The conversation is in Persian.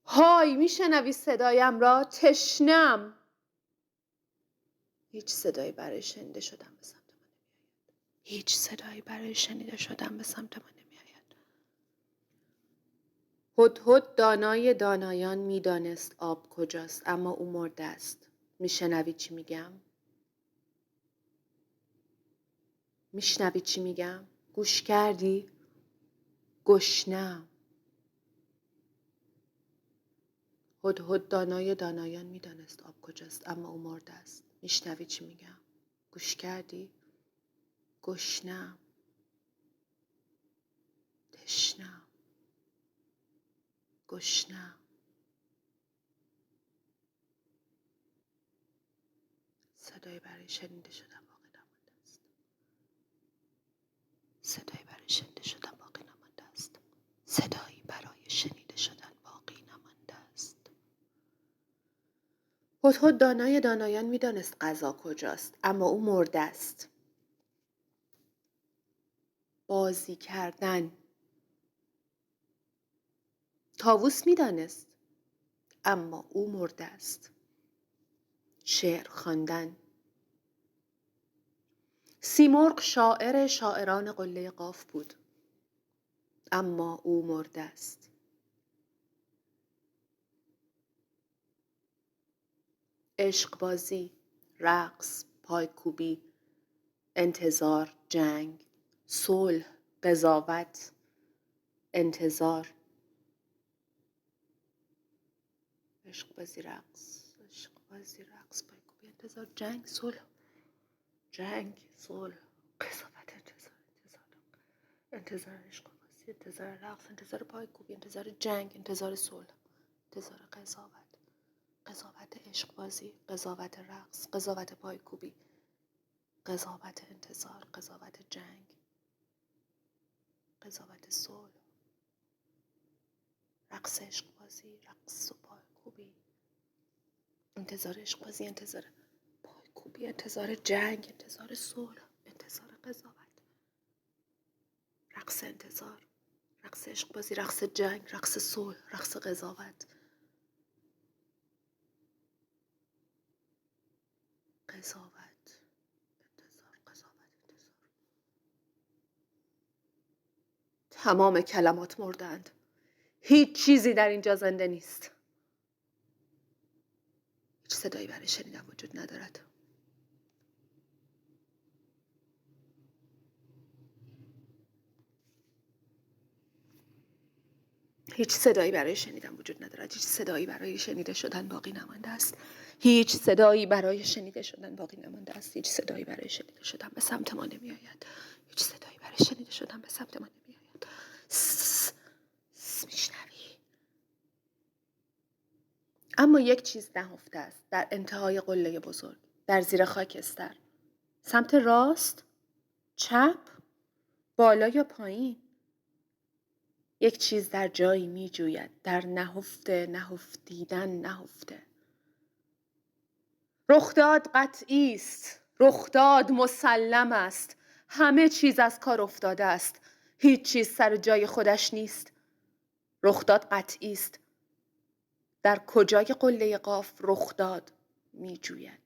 های میشنوی صدایم را؟ تشنم. هیچ صدایی برای شنیده شدن به سمت ما نمیآید. هیچ صدایی برای شنیده شدن به سمت ما نمیآید. هدهد دانای دانایان میدانست آب کجاست، اما او مرده است. میشنوی چی میگم؟ میشنوی چی میگم؟ گوش کردی؟ گشنم. هدهد دانای دانایان میدانست آب کجاست، اما او مرده است. میشنوی چی میگم؟ گوش کردی؟ گشنم. تشنم. گشنم. صدایی برای شنیده شدن باقی نمانده است. صدایی برای شنیده شدن باقی نمانده است. صدایی برای شنیده شدن باقی نمانده است. هدهد دانای دانایان میدانست غذا کجاست، اما او مرده است. بازی کردن. طاووس میدانست، اما او مرده است. شعر خواندن. سیمرغ شاعر شاعران قله قاف بود، اما او مرده است. عشق بازی، رقص، پایکوبی، انتظار، جنگ، صلح، قضاوت، انتظار. عشق بازی، رقص، عشق بازی، رقص، پایکوبی، انتظار، جنگ، صلح، جنگ، صلح، قضاوت، انتظار عشق بازی، انتظار رقص، انتظار پایکوبی، انتظار جنگ، انتظار صلح، انتظار قضاوت، قضاوت عشق بازی، قضاوت رقص، قضاوت پایکوبی، قضاوت انتظار، قضاوت جنگ، قضاوت صلح، رقص عشق بازی، رقص و پایکوبی، انتظار عشق بازی، انتظار پایکوبی، انتظار جنگ، انتظار صلح، انتظار قضاوت، رقص انتظار، رقص عشق بازی، رقص جنگ، رقص صلح، رقص قضاوت، قضاوت، انتظار، قضاوت، انتظار. تمام کلمات مردند. هیچ چیزی در اینجا زنده نیست. هیچ صدایی برای شنیدن وجود ندارد. هیچ صدایی برای شنیدن وجود ندارد. هیچ صدایی برای شنیده شدن باقی نمانده است. هیچ صدایی برای شنیده شدن باقی نمانده است. هیچ صدایی برای شنیده شدن به سمت ما نمی آید. هیچ صدایی برای شنیده شدن به سمت ما نمی آید. میشنوی؟ اما یک چیز نهفته است در انتهای قله بزرگ، در زیر خاکستر. سمت راست، چپ، بالا یا پایین. یک چیز در جایی می جوید، در نهفته، نهفتیدن، نهفته. رخداد قطعی است، رخداد مسلم است. همه چیز از کار افتاده است. هیچ چیز سر جای خودش نیست. رخداد قطعی است. در کجای قله قاف رخداد می جوید؟